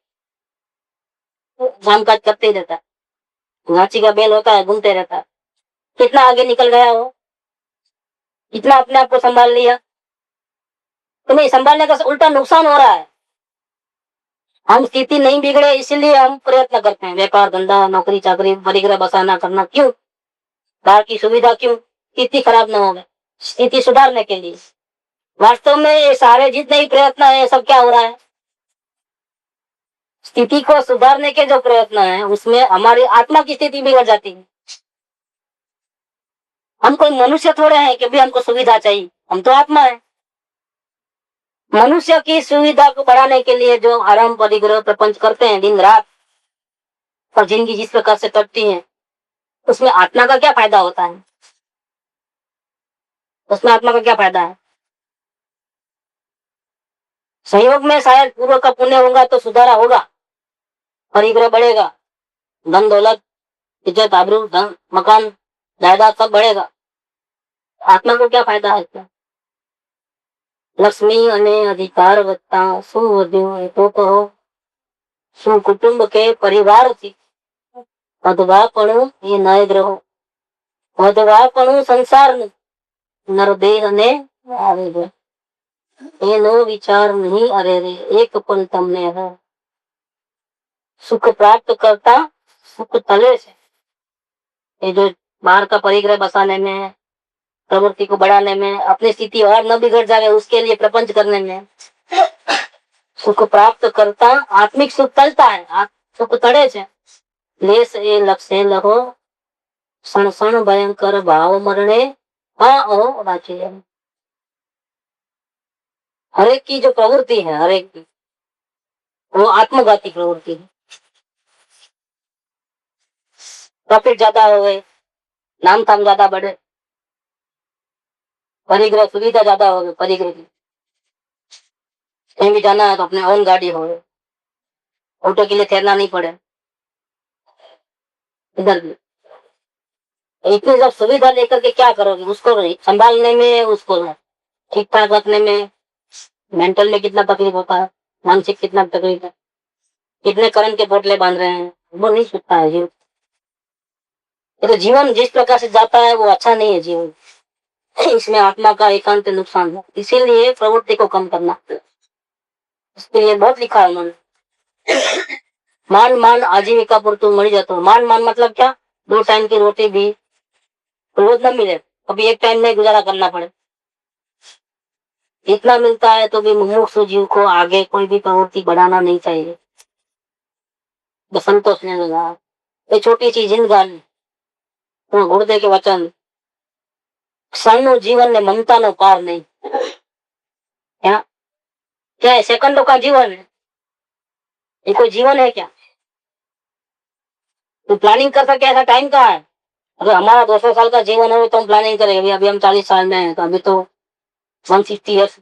काम काज करते ही रहता है। गाची का बैल होता है, घूमते रहता है। कितना आगे निकल गया वो, इतना अपने आप को संभाल लिया, तो नहीं संभालने का उल्टा नुकसान हो रहा है। हम स्थिति नहीं बिगड़े इसलिए हम प्रयत्न करते हैं, व्यापार धंधा नौकरी चाकरी परिग्रह बसाना करना, क्यों? बाहर की सुविधा क्यों? स्थिति खराब न हो गए, स्थिति सुधारने के लिए। वास्तव में ये सारे जितने ही प्रयत्न है सब क्या हो रहा है? स्थिति को सुधारने के जो प्रयत्न है उसमें हमारी आत्मा की स्थिति बिगड़ जाती है। हम कोई मनुष्य थोड़े हैं कि भी हमको सुविधा चाहिए, हम तो आत्मा है। मनुष्य की सुविधा को बढ़ाने के लिए जो आराम परिग्रह प्रपंच करते हैं दिन रात, और जिंदगी जिस प्रकार से कटती है, उसमें आत्मा का क्या फायदा होता है? उसमें आत्मा का क्या फायदा है? संयोग में शायद पूर्व का पुण्य होगा तो सुधारा होगा, परिग्रह बढ़ेगा, धन दौलत इज्जत आबरू धन मकान जायदाद सब बढ़ेगा। आत्मा को क्या फायदा है इसका? लक्ष्मी અને અધિકાર વધતા શું વધ્યું એ તો કહો, શું કુટુંબ કે પરિવારથી અધવાપણું એ નય ગ્રહો, અધવાપણું સંસારનું નરદેહને આવે છે, એનો વિચાર નહીં અરે રે એક પલ તમને હે, सुख प्राप्त करता सुख तले से। ये जो बाहर का परिग्रह बसाने में, प्रवृत्ति को बढ़ाने में, अपनी स्थिति और न बिगड़ जाए उसके लिए प्रपंच करने में, सुख प्राप्त करता आत्मिक सुख तलता है, सुख तड़े છે। लेस ए लक्ष्य लहो क्षण क्षण भयंकर भाव मरणे हाँ ओ राजी। हरेक की जो प्रवृत्ति है, हरेक की वो आत्मघाती प्रवृत्ति है। प्रॉफिट ज्यादा हो गए, नाम थाम ज्यादा बढ़े, परिग्रह सुविधा ज्यादा हो गई, परिग्रह की कहीं भी जाना है तो अपने ओन गाड़ी हो, ऑटो के लिए ठहरना नहीं पड़े। इधर भी इतनी सब सुविधा लेकर के क्या करोगे? उसको संभालने में, उसको ठीक ठाक रखने में मेंटल में कितना तकलीफ होता है, मानसिक कितना तकलीफ है, कितने करंट के पोटले बांध रहे हैं, वो नहीं छूटता है जीवन। तो जीवन जिस प्रकार से जाता है वो अच्छा नहीं है जीवन, इसमें आत्मा का एकांत नुकसान है। इसीलिए प्रवृत्ति को कम करना, इसके लिए बहुत लिखा है उन्होंने। मान मान आजीविका पर तू मर जाता। मान मान मतलब क्या? 2 टाइम की रोटी भी रोज न मिले, कभी एक टाइम में गुजारा करना पड़े, इतना मिलता है तो भी मुमुक्षु जीव को आगे कोई भी प्रवृत्ति बढ़ाना नहीं चाहिए, बस संतोष लेने लगा। ये छोटी सी जिंदगानी गुरुदेव के वचन, क्षण जीवन ने ममता नो पार नहीं। क्या क्या है? सेकंडों का जीवन है, ये कोई जीवन है क्या? तो प्लानिंग कर सके ऐसा टाइम कहाँ है? अगर हमारा 200 साल का जीवन है तो हम प्लानिंग करेंगे, अभी हम 40 साल में हैं तो अभी तो 160 ईयर्स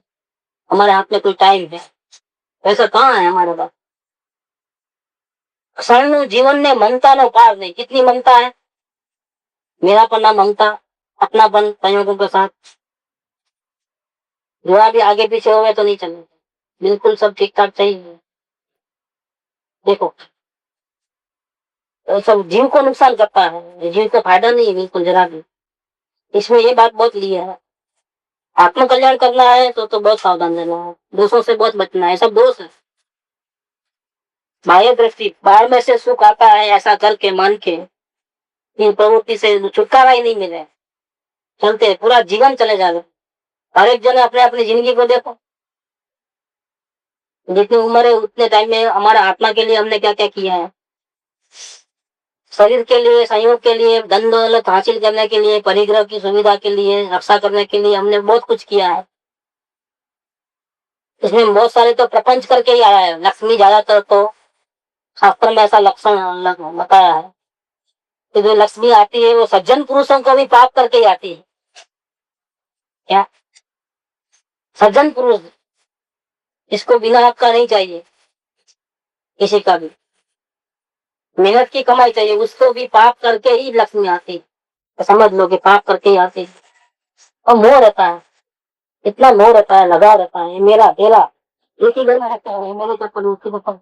हमारे हाथ में कोई टाइम है, ऐसा कहाँ है हमारे पास? क्षण जीवन ने ममता नो पार नहीं। कितनी ममता है? मेरा पन्ना ममता, अपनापन संयोगों के साथ, जो भी आगे पीछे हो गए तो नहीं चलेंगे, बिल्कुल सब ठीक ठाक चाहिए। देखो तो सब जीव को नुकसान करता है, जीव को फायदा नहीं है बिल्कुल जरा भी। इसमें ये बात बहुत ली है, आत्म कल्याण करना है तो बहुत सावधान रहना है, दोषों से बहुत बचना है, सब दोष है। बाह्य दृष्टि, बाहर में से सुख आता है ऐसा करके मान के इन प्रवृत्ति से छुटकारा ही नहीं मिले, चलते पूरा जीवन चले जाए। हर एक जन अपने अपनी जिंदगी को देखो, जितनी उम्र है उतने टाइम में हमारा आत्मा के लिए हमने क्या क्या किया है, शरीर के लिए, संयोग के लिए, धन दौलत हासिल करने के लिए, परिग्रह की सुविधा के लिए, रक्षा करने के लिए हमने बहुत कुछ किया है। इसमें बहुत सारे तो प्रपंच करके ही आया है। लक्ष्मी ज्यादातर तो शास्त्र में ऐसा लक्षण बताया है कि जो लक्ष्मी आती है वो सज्जन पुरुषों को भी प्राप्त करके ही आती है। क्या? सज्जन पुरुष, इसको बिना हक का नहीं चाहिए किसी का भी, मेहनत की कमाई चाहिए, उसको भी पाप करके ही लक्ष्मी आती, तो समझ लो कि पाप करके ही आती। और मोह रहता है, इतना मोह रहता है, लगाव रहता है, मेरा तेरा एक ही घर में रहता है, मेरे चप्पल उसकी चप्पल,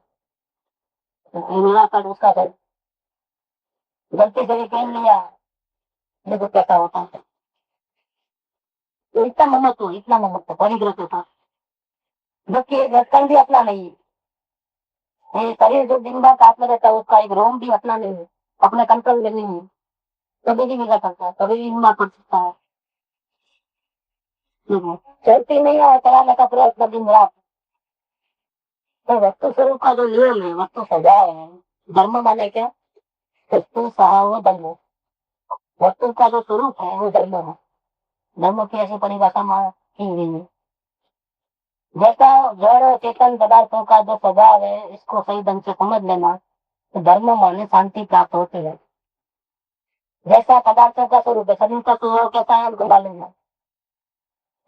मेरा कर उसका कर, गलती से भी पहन लिया, देखो कैसा होता है। तो इतना ममत्व परिग्रह था, जबकि रसकण भी अपना नहीं है। ये शरीर जो दिन भर साथ में रहता है उसका एक रोम भी अपना नहीं है, अपने कंट्रोल में नहीं है। कभी भी बिगड़ सकता है, कभी भी बीमार पड़ सकता है। चलती नहीं है चलाने का प्रयत्न दिन रात। तो वस्तु स्वरूप का जो नियम है, वस्तु स्वभाव है, धर्म माने क्या, वस्तु स्वभाव धर्म। वस्तु का जो स्वरूप है वो धर्म है। धर्म की ऐसी परिभाषा की हुई है। जैसा जड़ चेतन पदार्थों का जो स्वभाव है, इसको सही ढंग से समझ लेना तो धर्म माने शांति प्राप्त होती है। जैसा पदार्थों का स्वरूप है, शरीर का स्वभाव कैसा है हमको मालूम है,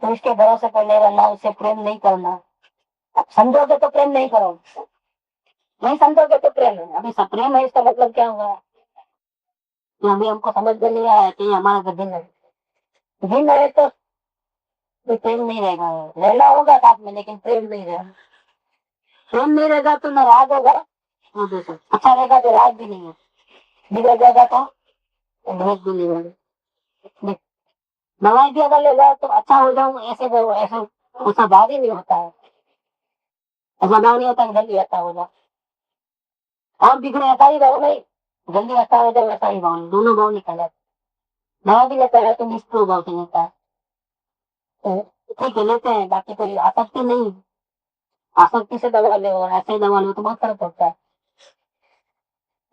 तो इसके भरोसे पर नहीं रहना, उससे प्रेम नहीं करना। समझोगे तो प्रेम नहीं करो, नहीं समझोगे तो प्रेम है। अभी सब प्रेम है इसका मतलब क्या हुआ कि अभी हमको समझ में नहीं आया कि हमारा भिन्न है। भिन्न है तो प्रेम नहीं रहेगा, रहना होगा साथ में लेकिन प्रेम नहीं रहेगा। प्रेम नहीं रहेगा तो न राग होगा, अच्छा रहेगा तो राग भी नहीं है, बिगड़ जाएगा तो भेद भी नहीं होगा। दवाई भी अगर ले जाए तो अच्छा हो जाऊं ऐसे ऐसे उसका भाव ही नहीं होता है। ऐसा भाव नहीं होता कि जल्दी अच्छा हो जाए और बिगड़े ऐसा ही भाव नहीं, जल्दी अच्छा हो जाए वैसा ही भाव नहीं, दोनों भाव निकल जाते। दवा भी लेता है तो निष्ठुर भाव से लेता है, तो ठीक है लेते हैं, बाकी कोई आसक्ति नहीं। आसक्ति से दवा ले और ऐसे ही दवा लो तो बहुत फर्क पड़ता है।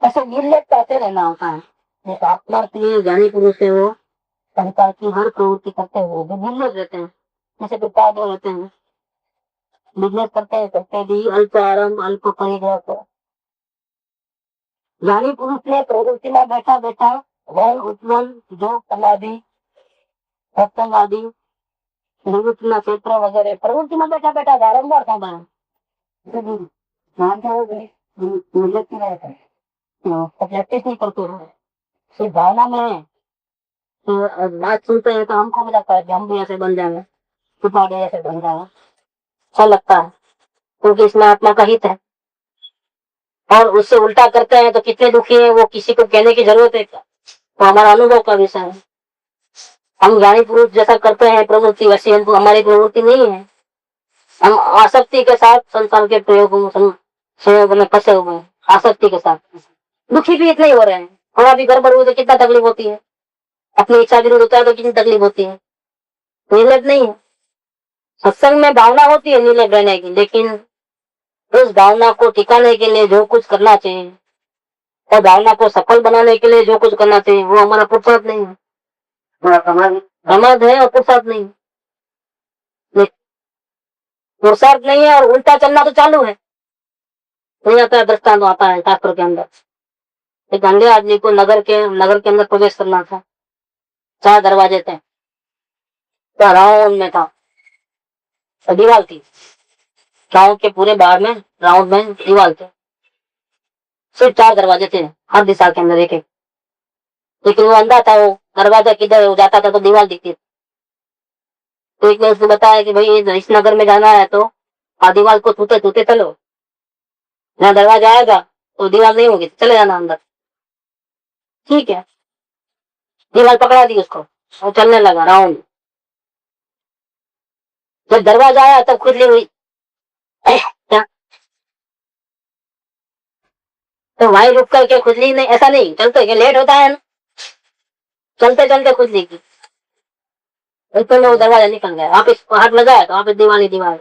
ऐसे निर्लेप करते रहना होता है। जैसे आत्मा प्रिय ज्ञानी पुरुष है, वो संसार की हर प्रवृत्ति करते हैं, वो भी निर्लेप रहते हैं। जैसे पिता दो रहते हैं, बिजनेस करते भी अल्प आरंभ अल्प परिग्रह को। ज्ञानी पुरुष ने प्रवृत्ति में बैठा बैठा वह उत्पन्न जो समाधि सत्संग आदि निवृत्ति में क्षेत्र वगैरह प्रवृत्ति में बैठा बैठा बारम्बार था बना प्रैक्टिस नहीं करते हो, सिर्फ भावना में बात सुनते हैं तो हमको भी लगता है कि हम भी ऐसे बन जाएंगे, पिताजी ऐसे बन जाएंगे, अच्छा लगता है क्योंकि इसमें आत्मा का हित है। और उससे उल्टा करते हैं तो कितने दुखी है वो किसी को कहने की जरूरत है क्या, तो हमारा अनुभव का विषय है। हम ज्ञानी पुरुष जैसा करते हैं प्रवृत्ति, वैसी हमको हमारी प्रवृत्ति नहीं है। हम आसक्ति के साथ संसार के प्रयोग में फंसे हुए हैं, आसक्ति के साथ दुखी भी इतने ही हो रहे हैं। थोड़ा भी गड़बड़ हुई तो कितना तकलीफ होती है, अपनी इच्छा विरुद्ध होता है तो कितनी तकलीफ होती है। निर्लज नहीं है, सत्संग में भावना होती है निर्लज रहने की, लेकिन उस भावना को टिकाने के लिए जो कुछ करना चाहिए और भावना को सफल बनाने के लिए जो कुछ करना चाहिए वो हमारा पुरुषार्थ नहीं है, प्रमाद है और पुरुषार्थ नहीं। पुरुषार्थ नहीं है और उल्टा चलना तो चालू है। नहीं आता है, दृष्टांत आता है शास्त्र के अंदर। एक अंधे आदमी को नगर के अंदर प्रवेश करना था, 4 दरवाजे थे, तो राउंड में था, दीवार थी, गांव के पूरे बाहर में राउंड में दीवार थे, सिर्फ 4 दरवाजे थे हर दिशा के अंदर एक एक। लेकिन वो अंधा था, वो दरवाजा किधर जाता था तो दीवार दिखती थी। तो एक ने उसको बताया कि भाई इस नगर में जाना है तो दीवार को छूते छूते चलो, यहाँ दरवाजा आएगा तो दीवार नहीं होगी, चले जाना अंदर। ठीक है, दीवार पकड़ा दी उसको और चलने लगा राउंड। जब दरवाजा आया तब खुजली हुई क्या, तो वहीं रुक करके खुजली नहीं, ऐसा नहीं चलते कि लेट होता है ना, चलते चलते खुजली की। तो वो दरवाजा निकल गया, वापिस हाथ लगाया तो वापिस दीवार ही दीवार।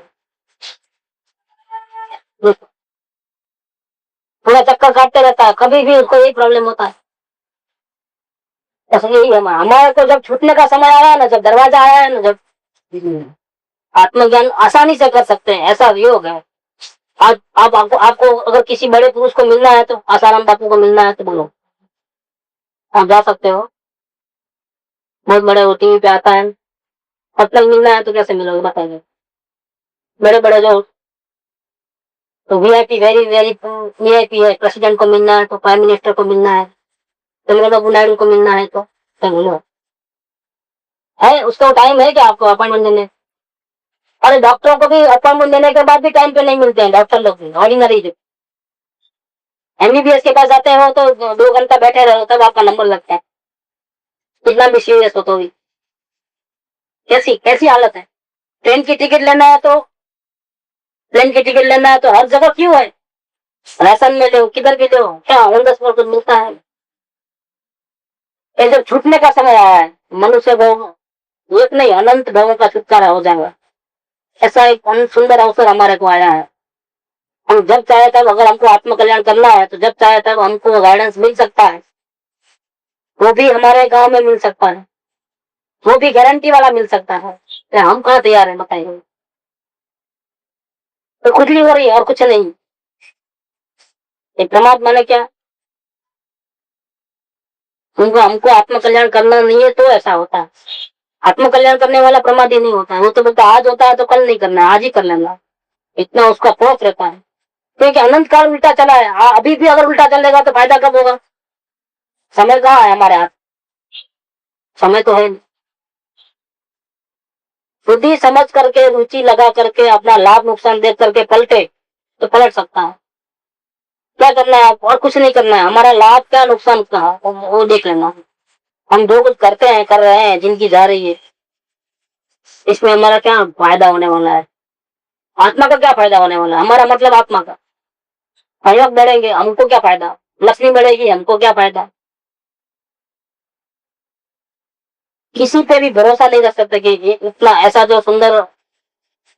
पूरा चक्कर काटते रहता है, कभी भी उसको यही प्रॉब्लम होता है। ऐसा यही है हमारे को, जब छूटने का समय आया है ना, जब दरवाजा आया है ना, जब आत्मज्ञान आसानी से कर सकते हैं, ऐसा योग है। आज आपको अगर किसी बड़े पुरुष को मिलना है तो आसाराम बापू को मिलना है तो बोलो, आप जा सकते हो। बहुत बड़े वो टीवी पे आता है, पत्तल मिलना है तो कैसे मिलोगे बताइए। बड़े बड़े जो तो वीआईपी, वेरी वेरी वीआईपी है, प्रेसिडेंट को मिलना है तो, प्राइम मिनिस्टर को मिलना है, चंद्रबाबू नायडू को मिलना है तो मिलो है। उसको टाइम है कि आपको अपॉइंटमेंट देने। अरे डॉक्टरों को भी अपॉइंटमेंट देने के बाद भी टाइम पे नहीं मिलते हैं डॉक्टर लोग भी, ऑर्डिनरी जो एमबीबीएस के पास जाते हो तो 2 घंटा बैठे रहो तब आपका नंबर लगता है, कितना भी सीरियस हो तो भी। कैसी कैसी हालत है। ट्रेन की टिकट लेना है तो हर जगह क्यों है। राशन में लो, किधर भी लो, क्या ऑन द स्पॉट मिलता है। ये जब छूटने का समय आया है, मनुष्य भोग एक नहीं अनंत भोगों का छुटकारा हो जाएगा। ऐसा एक सुंदर अवसर हमारे को आया है। हम जब चाहे तब, अगर हमको आत्मकल्याण करना है तो जब चाहे तब हमको गाइडेंस मिल सकता है। वो भी हमारे गांव में मिल सकता है, वो भी गारंटी वाला मिल सकता है। तो हम कहाँ तैयार है बताइए। तो खुजली हो रही है और कुछ नहीं। ये परमात्मा ने क्या, उनको हमको आत्मकल्याण करना नहीं है तो ऐसा होता है। आत्मकल्याण करने वाला प्रमादी नहीं होता है। वो तो बोलता आज होता है तो कल नहीं करना है, आज ही कर लेना। इतना उसका पहुंच रहता है, क्योंकि अनंत काल उल्टा चला है। अभी भी अगर उल्टा चलेगा तो फायदा कब होगा। समय कहाँ है हमारे हाथ, समय तो है नहीं। बुद्धि समझ करके, रुचि लगा करके, अपना लाभ नुकसान देख करके पलटे तो पलट सकता है। क्या करना है और कुछ नहीं करना है। हमारा लाभ क्या नुकसान कहाँ वो देख लेना है। हम जो कुछ करते हैं, कर रहे हैं, जिंदगी जा रही है, इसमें हमारा क्या फायदा होने वाला है। आत्मा का क्या फायदा होने वाला है। हमारा मतलब आत्मा का सहयोग बढ़ेंगे, हमको क्या फायदा। लक्ष्मी बढ़ेगी, हमको क्या फायदा। किसी पे भी भरोसा नहीं रख सकते कि इतना ऐसा जो सुंदर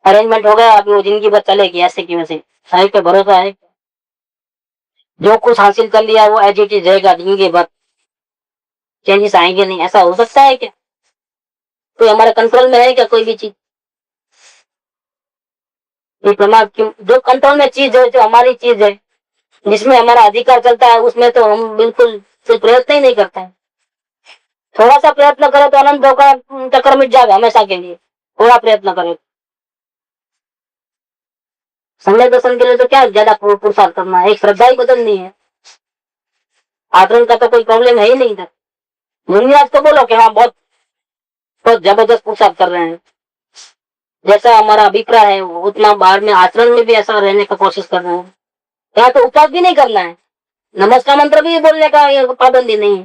अरेंजमेंट हो गया, अभी वो जिंदगी भर चलेगी ऐसे की वैसे। साहिब पे भरोसा है। जो कुछ हासिल कर लिया वो एज इट इज रहेगा जिंदगी भर, चेंजेस आएंगे नहीं। ऐसा हो सकता है क्या। कोई हमारे कंट्रोल में है क्या कोई भी चीज। ये प्रमाद क्यों, जो कंट्रोल में चीज है, जो हमारी चीज है, जिसमें हमारा अधिकार चलता है, उसमें तो हम बिल्कुल कोई प्रयत्न ही नहीं करते हैं। थोड़ा सा प्रयत्न करें तो अनंत का चक्कर मिट जाएगा हमेशा के लिए। थोड़ा प्रयत्न करें, समय दर्शन के लिए तो क्या ज्यादा पुरुषार्थ करना है। एक श्रद्धा ही बदलनी है। आचरण का तो कोई प्रॉब्लम है ही नहीं इधर। मुनिराज को बोलो कि हाँ बहुत बहुत जबरदस्त पुरुषार्थ कर रहे हैं, जैसा हमारा अभिप्राय है उतना बाहर में आचरण में भी ऐसा रहने का कोशिश कर रहे हैं। यहाँ तो उपवास भी नहीं करना है, नमस्कार मंत्र भी बोलने का ये पाबंदी नहीं है।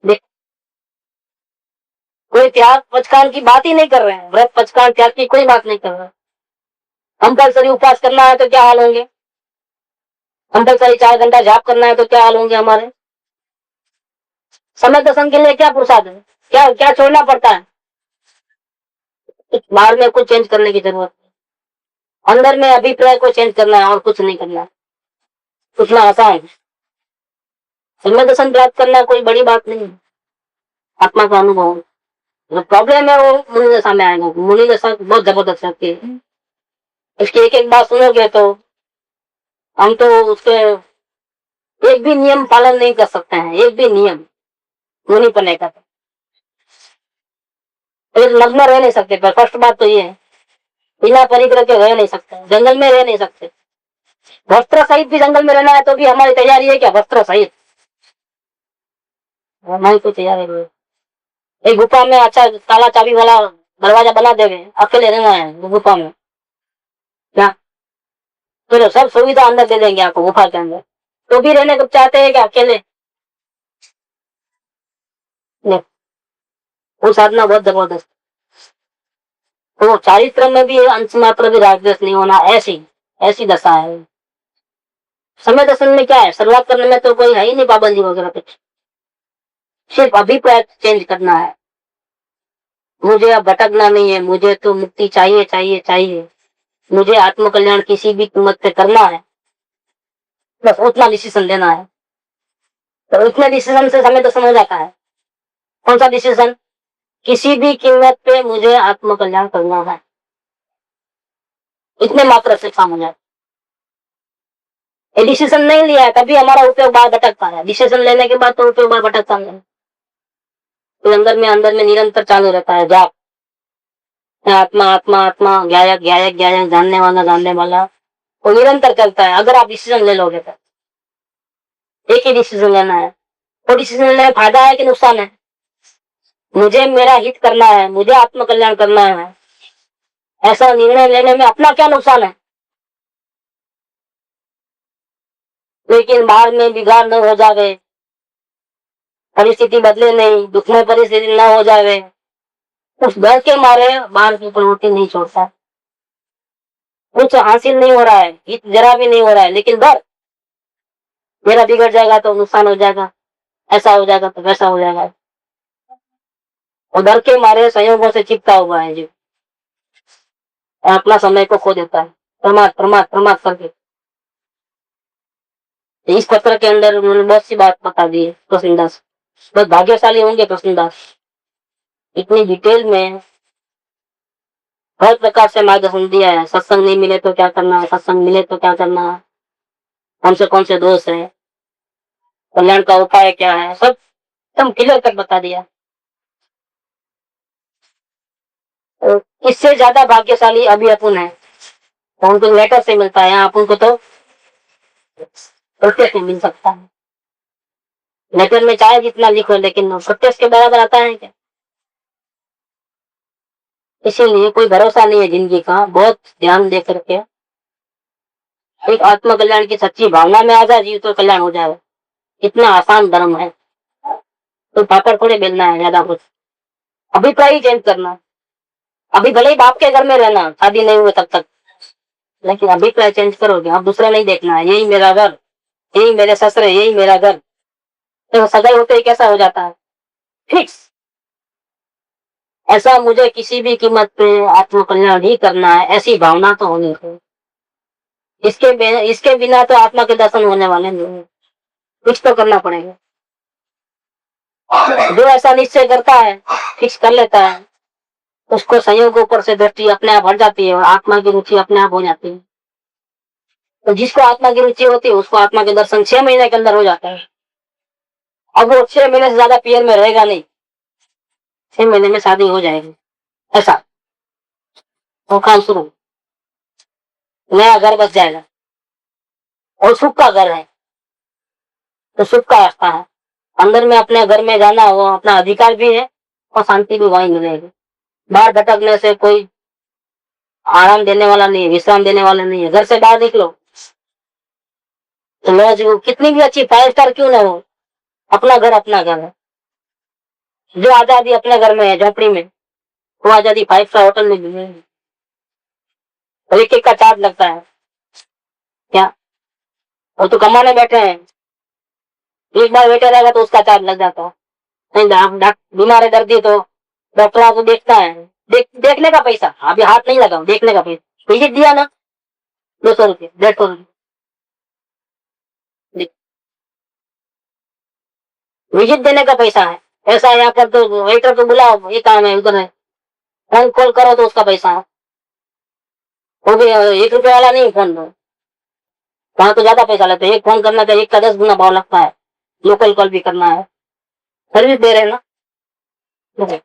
देख, कोई त्याग पचकान की बात ही नहीं कर रहे हैं। व्रत पचकान त्याग की कोई बात नहीं कर रहे हैं। कंपल्सरी उपवास करना है तो क्या हाल होंगे। कंपल्सरी 4 घंटा जाप करना है तो क्या हाल होंगे हमारे। समय दर्शन के लिए क्या पुरुषार्थ है, क्या क्या छोड़ना पड़ता है। कुछ बाहर में कुछ चेंज करने की जरूरत है, अंदर में अभिप्राय को चेंज करना है और कुछ नहीं करना है। उतना आसान है। समय दर्शन प्राप्त करना कोई बड़ी बात नहीं है। आत्मा का अनुभव, जो प्रॉब्लम है वो मुनि दशा में आएगा। मुनि दशा बहुत जबरदस्त रहती है। इसकी एक एक बात सुनोगे तो हम तो उसके एक भी नियम पालन नहीं कर सकते हैं। एक भी नियम मुनि पने का तो एक नग्न रह नहीं सकते। पर फर्स्ट बात तो ये है, बिना परिग्रह के रह नहीं सकते, जंगल में रह नहीं सकते। वस्त्र सहित भी जंगल में रहना है तो भी हमारी तैयारी है क्या। वस्त्र सहित हमारी कोई तैयारी नहीं। एक गुफा में अच्छा ताला चाबी वाला दरवाजा बना देंगे, अकेले रहना है गुफा में क्या। तो सब सुविधा अंदर दे देंगे आपको गुफा के अंदर, तो भी रहने को चाहते हैं क्या अकेले। नहीं, वो साधना बहुत जबरदस्त। तो चारित्र में भी अंश मात्र भी रागद्वेष नहीं होना, ऐसी ऐसी दशा है। समय दर्शन में क्या है, शुरुआत करने में तो कोई है ही नहीं पाबंदी वगैरह कुछ। सिर्फ अभिप्राय चेंज करना है। मुझे अब भटकना नहीं है, मुझे तो मुक्ति चाहिए चाहिए चाहिए, मुझे आत्मकल्याण किसी भी कीमत पे करना है, बस उतना डिसीजन लेना है। तो इतने डिसीजन से समय दर्शन हो जाता है। कौन सा डिसीजन, किसी भी कीमत पे मुझे आत्मकल्याण करना है, इतने मात्र से काम हो जाए। ये डिसीजन नहीं लिया है तभी हमारा उपयोग बार भटकता है। डिसीजन लेने के बाद तो उपयोग बार भटकता नहीं। तो अंदर में निरंतर चालू रहता है जाप। आत्मा आत्मा आत्मा, गायक गायक गायक, जानने वाला वो निरंतर चलता है। अगर आप डिसीजन ले लोगे तो एक ही डिसीजन लेना है। वो डिसीजन लेने में फायदा है कि नुकसान है। मुझे मेरा हित करना है, मुझे आत्मकल्याण करना है, ऐसा निर्णय लेने में अपना क्या नुकसान है। लेकिन बाहर में बिगाड़ न हो जावे, परिस्थिति बदले नहीं, दुख में परिस्थिति न हो जावे, उस डर के मारे बाहर की प्रवृत्ति नहीं छोड़ता। कुछ हासिल नहीं हो रहा है, हित जरा भी नहीं हो रहा है, लेकिन डर, मेरा बिगड़ जाएगा तो नुकसान हो जाएगा, ऐसा हो जाएगा तो वैसा हो जाएगा। और डर के मारे संयोगों से चिपका हुआ है जी, अपना समय को खो देता है, प्रमाद प्रमाद प्रमाद करके। इस पत्र के अंदर उन्होंने बहुत सी बात बता दी है कृष्णदास। बहुत भाग्यशाली होंगे कृष्णदास, इतनी डिटेल में हर प्रकार से मार्गदर्शन दिया है। सत्संग नहीं मिले तो क्या करना है, सत्संग मिले तो क्या करना है, कौन से दोष है, कल्याण का उपाय क्या है, सब एकदम क्लियर कट बता दिया। तो इससे ज्यादा भाग्यशाली अभी अपन है, तो उनको लेटर से मिलता है, यहाँ अपन को तो प्रत्यक्ष मिल सकता है। लेटर में चाहे जितना लिखो, लेकिन प्रत्यक्ष के बराबर आता है क्या? इसीलिए कोई भरोसा नहीं है जिंदगी का। बहुत ध्यान दे करके एक आत्म कल्याण की सच्ची भावना में आ जाए जीव तो कल्याण हो जाए। इतना आसान धर्म है, तो पापड़ थोड़े बेलना है ज्यादा कुछ, अभिप्राय ही चेंज करना। अभी भले ही बाप के घर में रहना, शादी नहीं हुए तब तक, लेकिन अभिप्राय चेंज करोगे। अब दूसरा नहीं देखना है, यही मेरा घर, यही मेरे ससुर, यही मेरा घर। तो सगाई होते ही कैसा हो जाता है, फिक्स। ऐसा मुझे किसी भी कीमत पे आत्म कल्याण ही करना है, ऐसी भावना तो होनी चाहिए। इसके बिना तो आत्मा के दर्शन होने वाले नहीं। कुछ तो करना पड़ेगा। जो ऐसा निश्चय करता है, फिक्स कर लेता है, उसको संयोग ऊपर से दृष्टि अपने आप हट जाती है और आत्मा की रुचि अपने आप हो जाती है। तो जिसको आत्मा की रुचि होती है उसको आत्मा के दर्शन 6 महीने के अंदर हो जाता है। अब वो 6 महीने से ज्यादा पियर में रहेगा नहीं, 6 महीने में शादी हो जाएगी। ऐसा वो काम शुरू, नया घर बस जाएगा। और सुख का घर है तो सुख का रास्ता है। अंदर में अपने घर में जाना, वो अपना अधिकार भी है और शांति भी वहीं मिलेगी। बाहर भटकने से कोई आराम देने वाला नहीं है, विश्राम देने वाला नहीं है। घर से बाहर निकलो तो लॉज कितनी भी अच्छी 5 स्टार क्यों ना हो, अपना घर है। जो आजादी अपने घर में है, झोपड़ी में, वो आजादी 5 स्टार होटल में भी है। और एक का चार्ज लगता है क्या? वो तो कमाने बैठे हैं, एक बार बैठे रहेगा तो उसका चार्ज लग जाता है। नहीं, बीमार है, दर्दी, तो डॉक्टर को देखता है, देखने का पैसा, अभी हाथ नहीं लगाओ, देखने का पैसा विजिट दिया ना, 200 रुपये, 150 रुपये विजिट देने का पैसा है। ऐसा यहाँ पर तो वेटर को बुलाओ, ये काम है, उधर है, फोन कॉल करो तो उसका पैसा है। वो भी 1 रुपये वाला नहीं फोन दो, वहां तो ज्यादा पैसा लेते हैं। एक फोन करना तो 1 का 10 गुना भाव लगता है। लोकल कॉल भी करना है, सर्विस दे रहे हैं ना।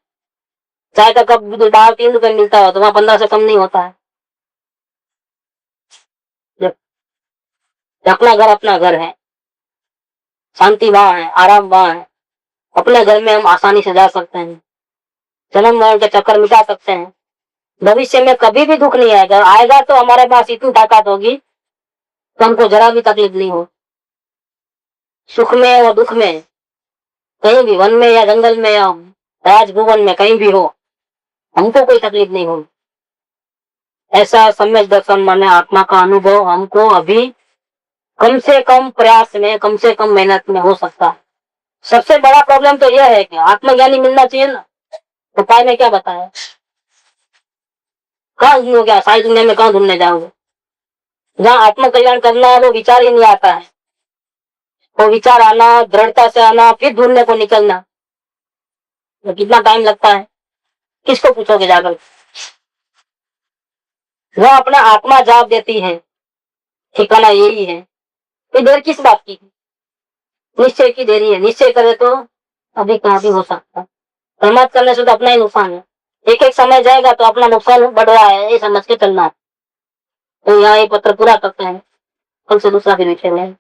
चाय का कप बाहर 3 रुपए मिलता है तो वहां 15 से कम नहीं होता है। अपना घर है, शांति वहां है, आराम वहां है। अपने घर में हम आसानी से जा सकते हैं, जन्म मरण के चक्कर मिटा सकते हैं। भविष्य में कभी भी दुख नहीं आएगा, आएगा तो हमारे पास इतनी ताकत होगी तो हमको जरा भी तकलीफ नहीं हो। सुख में और दुख में, कहीं भी, वन में या जंगल में या राजभवन में, कहीं भी हो, हमको कोई तकलीफ नहीं होगी। ऐसा सम्यक दर्शन माने आत्मा का अनुभव हमको अभी कम से कम प्रयास में, कम से कम मेहनत में हो सकता है। सबसे बड़ा प्रॉब्लम तो यह है कि आत्मज्ञानी मिलना चाहिए ना, तो उपाय में क्या बताया? कहाँ ढूंढोगे? सारी दुनिया में कहाँ ढूंढने जाओगे? जहाँ आत्म कल्याण करना है वो विचार ही नहीं आता है। वो विचार आना, दृढ़ता से आना, फिर ढूंढने को निकलना, तो कितना टाइम लगता है? किसको पूछोगे जाकर? वो अपना आत्मा जवाब देती है, ठिकाना यही है। तो देर किस बात की? निश्चय की देरी है। निश्चय करे तो अभी कहाँ भी हो सकता है। प्रमाद करने से तो अपना ही नुकसान है। एक एक समय जाएगा तो अपना नुकसान बढ़ रहा है, ये समझ के चलना है। तो यहाँ ये पत्र पूरा करते हैं, कल से दूसरा भी विषय में।